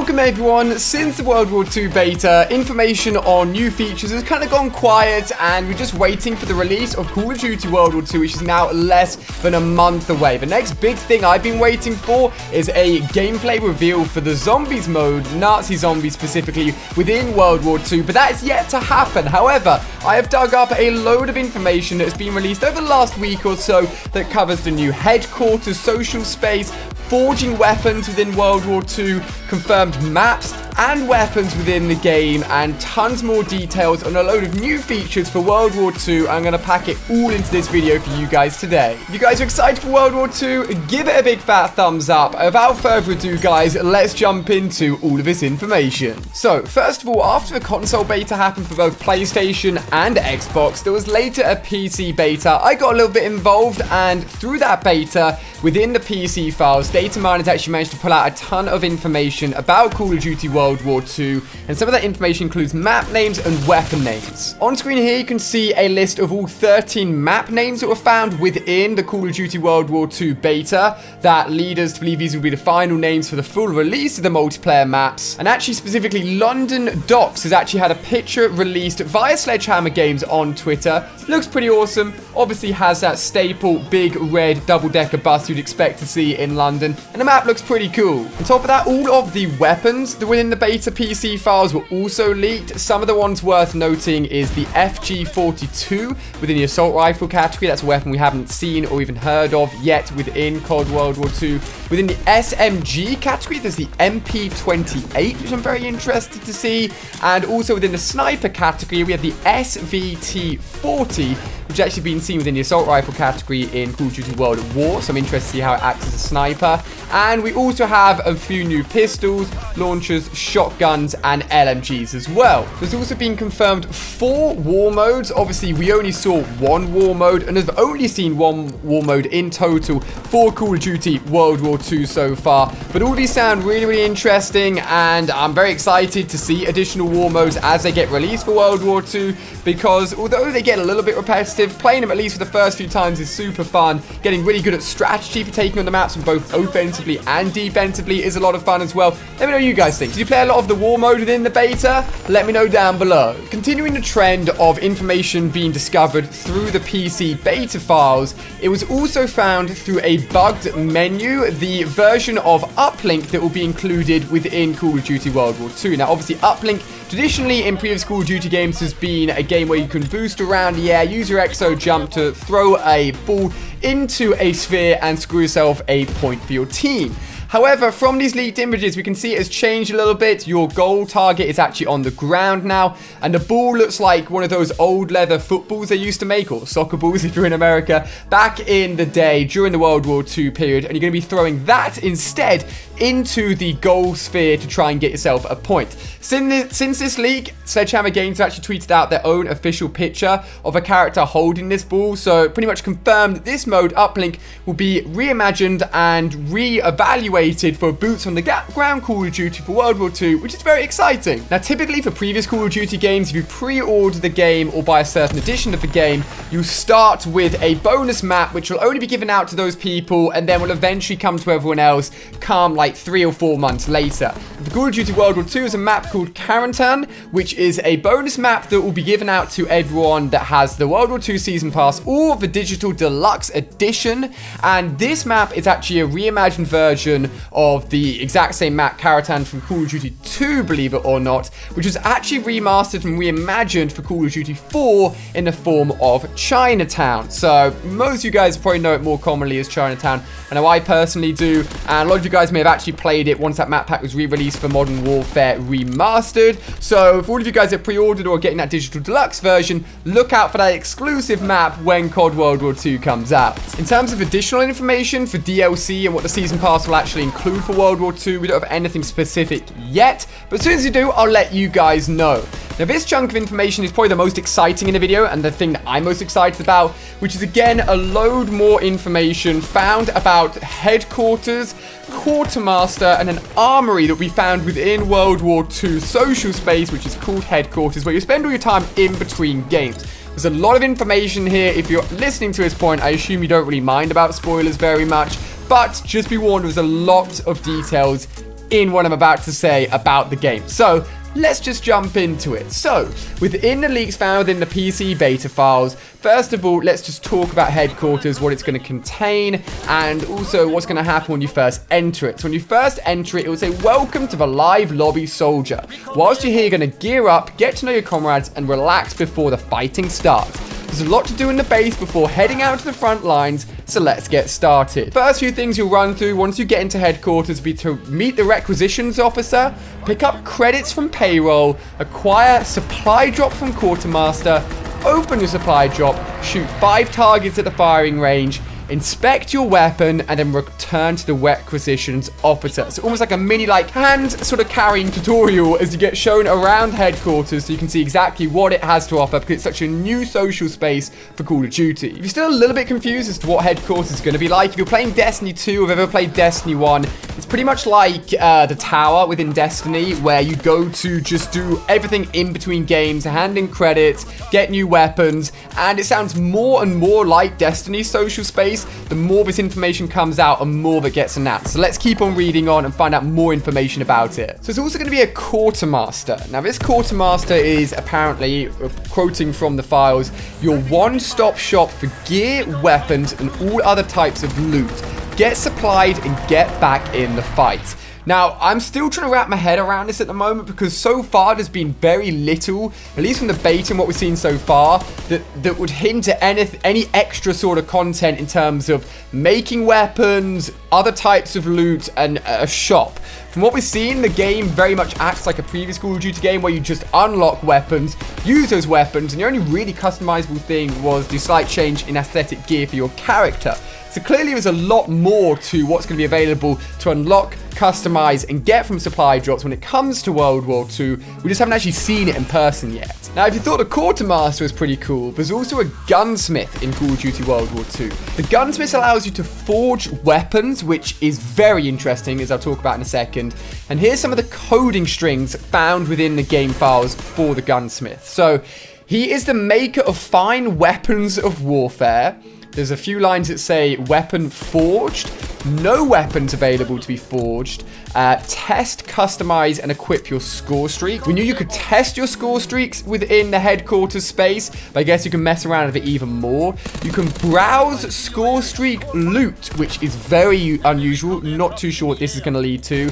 Welcome everyone. Since the World War II beta, information on new features has kind of gone quiet, and we're just waiting for the release of Call of Duty World War II, which is now less than a month away. The next big thing I've been waiting for is a gameplay reveal for the Zombies mode, Nazi Zombies specifically, within World War II, but that is yet to happen. However, I have dug up a load of information that has been released over the last week or so that covers the new headquarters, social space, forging weapons within World War II, confirmed maps and weapons within the game, and tons more details on a load of new features for World War II. I'm going to pack it all into this video for you guys today. If you guys are excited for World War II, give it a big fat thumbs up. Without further ado, guys, let's jump into all of this information. So, first of all, after the console beta happened for both PlayStation and Xbox, there was later a PC beta. I got a little bit involved, and through that beta, within the PC files, data miners actually managed to pull out a ton of information about Call of Duty World War II, and some of that information includes map names and weapon names. On screen here, you can see a list of all 13 map names that were found within the Call of Duty World War II beta that lead us to believe these will be the final names for the full release of the multiplayer maps. And actually, specifically, London Docks has actually had a picture released via Sledgehammer Games on Twitter. Looks pretty awesome. Obviously has that staple big red double-decker bus you'd expect to see in London, and the map looks pretty cool. On top of that, all of the weapons that were in the beta PC files were also leaked. Some of the ones worth noting is the FG42 within the assault rifle category. That's a weapon we haven't seen or even heard of yet within COD World War II. Within the SMG category, there's the MP28, which I'm very interested to see. And also within the sniper category, we have the SVT40, which has actually been seen within the assault rifle category in Call of Duty World at War, so I'm interested to see how it acts as a sniper. And we also have a few new pistols, launchers, shotguns, and LMGs as well. There's also been confirmed 4 war modes. Obviously, we only saw one war mode, and have only seen one war mode in total for Call of Duty World War II so far. But all these sound really, really interesting, and I'm very excited to see additional war modes as they get released for World War II, because although they get a little bit repetitive, playing them at least for the first few times is super fun. Getting really good at strategy for taking on the maps from both offensively and defensively is a lot of fun as well. Let me know what you guys think. Did you play a lot of the war mode within the beta? Let me know down below. Continuing the trend of information being discovered through the PC beta files, it was also found through a bugged menu, the version of Uplink that will be included within Call of Duty World War II. Now, obviously, Uplink traditionally in previous Call of Duty games has been a game where you can boost around the air, use your exo jump to throw a ball into a sphere and screw yourself a point for your team. However, from these leaked images, we can see it has changed a little bit. Your goal target is actually on the ground now, and the ball looks like one of those old leather footballs they used to make, or soccer balls if you're in America, back in the day during the World War II period, and you're going to be throwing that instead into the goal sphere to try and get yourself a point. Since this leak, Sledgehammer Games actually tweeted out their own official picture of a character holding this ball, so pretty much confirmed that this mode, Uplink, will be reimagined and re-evaluated for boots on the ground Call of Duty for World War II, which is very exciting. Now, typically for previous Call of Duty games, if you pre-order the game or buy a certain edition of the game, you start with a bonus map, which will only be given out to those people, and then will eventually come to everyone else come like 3 or 4 months later. The Call of Duty World War II is a map called Quarantine, which is a bonus map that will be given out to everyone that has the World War II Season Pass or the Digital Deluxe Edition. And this map is actually a reimagined version of the exact same map, Quarantine, from Call of Duty 2, believe it or not, which was actually remastered and reimagined for Call of Duty 4 in the form of Chinatown. So most of you guys probably know it more commonly as Chinatown. I know I personally do, and a lot of you guys may have actually played it once that map pack was re-released for Modern Warfare Remastered. So if all of you guys have pre-ordered or getting that Digital Deluxe version, look out for that exclusive map when COD World War II comes out. In terms of additional information for DLC and what the Season Pass will actually include for World War II, we don't have anything specific yet, but as soon as we do, I'll let you guys know. Now, this chunk of information is probably the most exciting in the video, and the thing that I'm most excited about, which is again a load more information found about headquarters, quartermaster, and an armory that we found within World War II social space, which is called headquarters, where you spend all your time in between games. There's a lot of information here. If you're listening to this point, I assume you don't really mind about spoilers very much, but just be warned, there's a lot of details in what I'm about to say about the game. So let's just jump into it. So, within the leaks found within the PC beta files, first of all, let's just talk about headquarters, what it's going to contain, and also what's going to happen when you first enter it. So when you first enter it, it will say, welcome to the live lobby, soldier. Whilst you're here, you're going to gear up, get to know your comrades, and relax before the fighting starts. There's a lot to do in the base before heading out to the front lines, so let's get started. First few things you'll run through once you get into headquarters will be to meet the requisitions officer, pick up credits from payroll, acquire supply drop from quartermaster, open your supply drop, shoot 5 targets at the firing range, inspect your weapon, and then return to the requisitions officer. So almost like a mini hand sort of carrying tutorial as you get shown around headquarters so you can see exactly what it has to offer, because it's such a new social space for Call of Duty. If you're still a little bit confused as to what headquarters is going to be like, if you're playing Destiny 2 or have ever played Destiny 1, it's pretty much like the tower within Destiny, where you go to just do everything in between games, hand in credits, get new weapons, and it sounds more and more like Destiny's social space the more this information comes out and more that gets announced. So let's keep on reading on and find out more information about it. So it's also going to be a quartermaster. Now this quartermaster is apparently, quoting from the files, your one-stop shop for gear, weapons, and all other types of loot. Get supplied and get back in the fight. Now, I'm still trying to wrap my head around this at the moment because so far there's been very little, at least from the beta and what we've seen so far, that would hint at any extra sort of content in terms of making weapons, other types of loot, and a shop. From what we've seen, the game very much acts like a previous Call of Duty game where you just unlock weapons, use those weapons, and your only really customizable thing was the slight change in aesthetic gear for your character. So clearly there's a lot more to what's going to be available to unlock, customize, and get from supply drops when it comes to World War II. We just haven't actually seen it in person yet. Now, if you thought the quartermaster was pretty cool, there's also a gunsmith in Call of Duty World War II. The gunsmith allows you to forge weapons, which is very interesting, as I'll talk about in a second. And here's some of the coding strings found within the game files for the gunsmith. So, he is the maker of fine weapons of warfare. There's a few lines that say weapon forged, no weapons available to be forged, test, customize, and equip your score streak. We knew you could test your score streaks within the headquarters space, but I guess you can mess around with it even more. You can browse score streak loot, which is very unusual. Not too sure what this is going to lead to.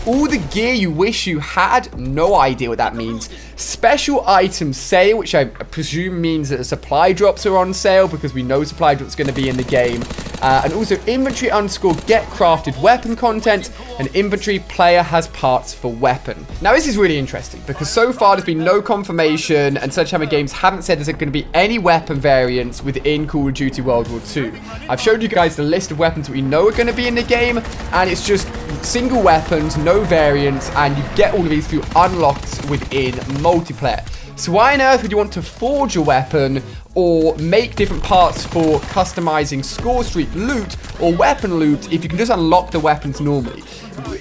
All the gear you wish you had, no idea what that means. Special item sale, which I presume means that the supply drops are on sale because we know supply drops going to be in the game. And also inventory underscore get crafted weapon content, and inventory player has parts for weapon. Now this is really interesting because so far there's been no confirmation and Sledgehammer Games haven't said there's going to be any weapon variants within Call of Duty World War II. I've showed you guys the list of weapons that we know are going to be in the game, and it's just single weapons, no variants, and you get all of these through unlocks within multiplayer. So why on earth would you want to forge a weapon or make different parts for customizing score streak loot or weapon loot if you can just unlock the weapons normally?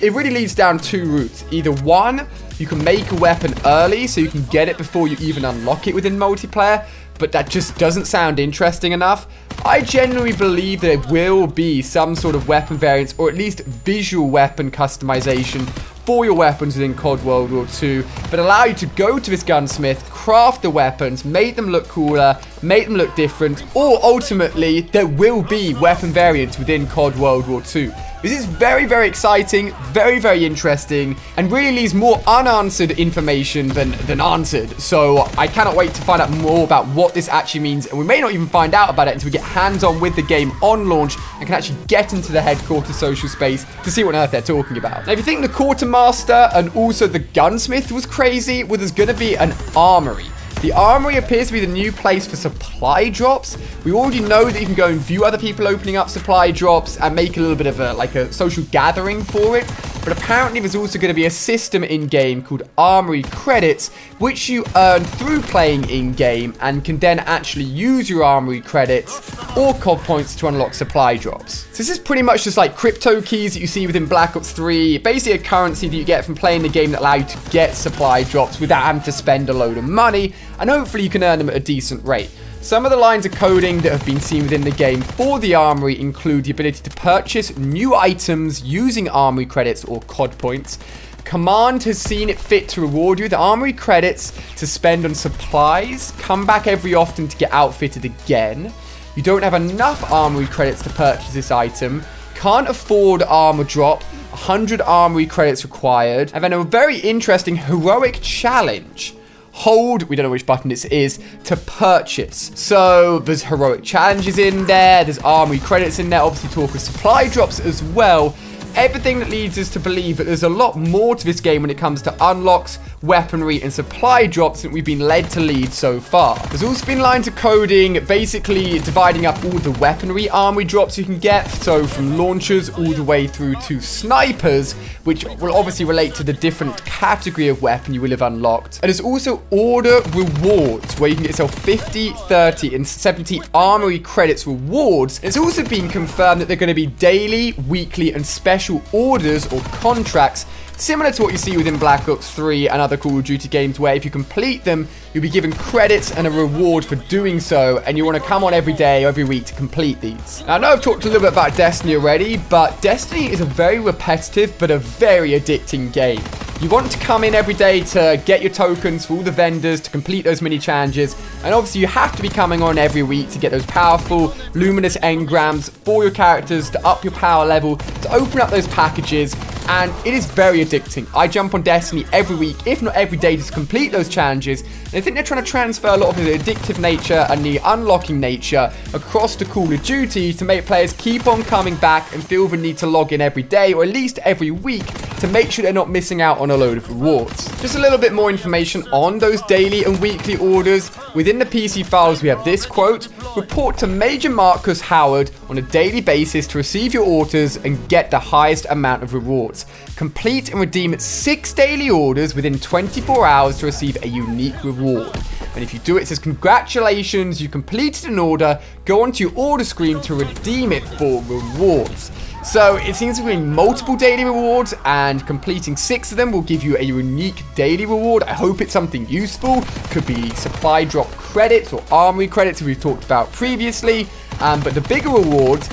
It really leads down 2 routes. Either one, you can make a weapon early so you can get it before you even unlock it within multiplayer, but that just doesn't sound interesting enough. I genuinely believe there will be some sort of weapon variants or at least visual weapon customization for your weapons within COD World War II that allow you to go to this gunsmith, craft the weapons, make them look cooler, make them look different, or ultimately there will be weapon variants within COD World War II. This is very, very exciting, very, very interesting, and really leaves more unanswered information than answered. So I cannot wait to find out more about what this actually means, and we may not even find out about it until we get hands-on with the game on launch and can actually get into the headquarters social space to see what on earth they're talking about. Now, if you think the quartermaster and also the gunsmith was crazy, well, there's going to be an armory. The Armory appears to be the new place for supply drops. We already know that you can go and view other people opening up supply drops and make a little bit of a social gathering for it. But apparently there's also going to be a system in-game called Armory credits, which you earn through playing in-game and can then actually use your Armory credits or COD points to unlock supply drops. So this is pretty much just like crypto keys that you see within Black Ops 3, basically a currency that you get from playing the game that allow you to get supply drops without having to spend a load of money, and hopefully you can earn them at a decent rate. Some of the lines of coding that have been seen within the game for the Armory include the ability to purchase new items using Armory credits or COD points. Command has seen it fit to reward you with Armory credits to spend on supplies, come back every often to get outfitted again. You don't have enough Armory credits to purchase this item, can't afford armor drop, 100 Armory credits required, and then a very interesting heroic challenge. Hold, we don't know which button this is, to purchase. So there's heroic challenges in there, there's Armory credits in there, obviously talk of supply drops as well. Everything that leads us to believe that there's a lot more to this game when it comes to unlocks, weaponry, and supply drops than we've been led to lead so far. There's also been lines of coding basically dividing up all the weaponry Armory drops you can get, so from launchers all the way through to snipers, which will obviously relate to the different category of weapon you will have unlocked. And there's also order rewards, where you can get yourself 50, 30, and 70 Armory credits rewards. It's also been confirmed that they're going to be daily, weekly, and special orders or contracts, similar to what you see within Black Ops 3 and other Call of Duty games, where if you complete them, you'll be given credits and a reward for doing so, and you want to come on every day or every week to complete these. Now, I know I've talked a little bit about Destiny already, but Destiny is a very repetitive but a very addicting game. You want to come in every day to get your tokens for all the vendors, to complete those mini challenges, and obviously you have to be coming on every week to get those powerful luminous engrams for your characters, to up your power level, to open up those packages, and it is very addicting. I jump on Destiny every week, if not every day, to complete those challenges, and I think they're trying to transfer a lot of the addictive nature and the unlocking nature across to Call of Duty to make players keep on coming back and feel the need to log in every day, or at least every week, to make sure they're not missing out on a load of rewards. Just a little bit more information on those daily and weekly orders. Within the PC files, we have this quote: report to Major Marcus Howard on a daily basis to receive your orders and get the highest amount of rewards. Complete and redeem 6 daily orders within 24 hours to receive a unique reward. And if you do it, it says, congratulations, you completed an order. Go onto your order screen to redeem it for rewards. So it seems to be multiple daily rewards, and completing 6 of them will give you a unique daily reward. I hope it's something useful. Could be supply drop credits or Armory credits, as we've talked about previously. But the bigger rewards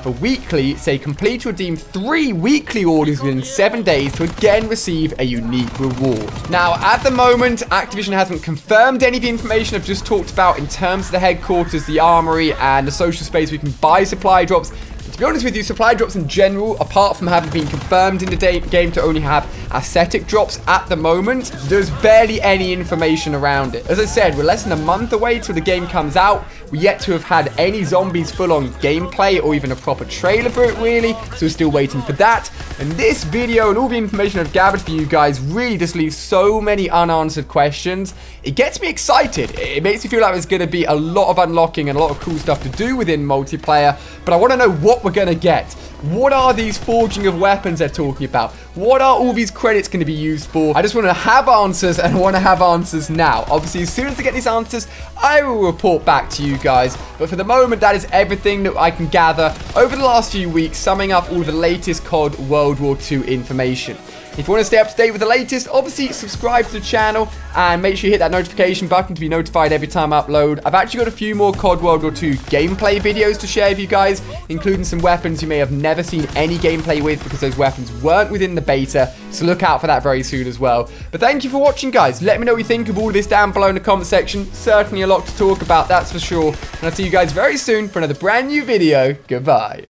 for weekly say complete or redeem 3 weekly orders within 7 days to again receive a unique reward. Now, at the moment, Activision hasn't confirmed any of the information I've just talked about in terms of the headquarters, the Armory, and the social space where you can buy supply drops. To be honest with you, supply drops in general, apart from having been confirmed in the game to only have aesthetic drops at the moment, there's barely any information around it. As I said, we're less than a month away till the game comes out. We're yet to have had any zombies full-on gameplay or even a proper trailer for it, really, so we're still waiting for that. And this video and all the information I've gathered for you guys really just leaves so many unanswered questions. It gets me excited. It makes me feel like there's going to be a lot of unlocking and a lot of cool stuff to do within multiplayer, but I want to know what we're going to get. What are these forging of weapons they're talking about? What are all these credits going to be used for? I just want to have answers, and I want to have answers now. Obviously, as soon as I get these answers, I will report back to you guys. But for the moment, that is everything that I can gather over the last few weeks, summing up all the latest COD World War II information. If you want to stay up to date with the latest, obviously subscribe to the channel and make sure you hit that notification button to be notified every time I upload. I've actually got a few more COD World War II gameplay videos to share with you guys, including some weapons you may have never seen any gameplay with because those weapons weren't within the beta, so look out for that very soon as well. But thank you for watching, guys. Let me know what you think of all of this down below in the comment section. Certainly a lot to talk about, that's for sure. And I'll see you guys very soon for another brand new video. Goodbye.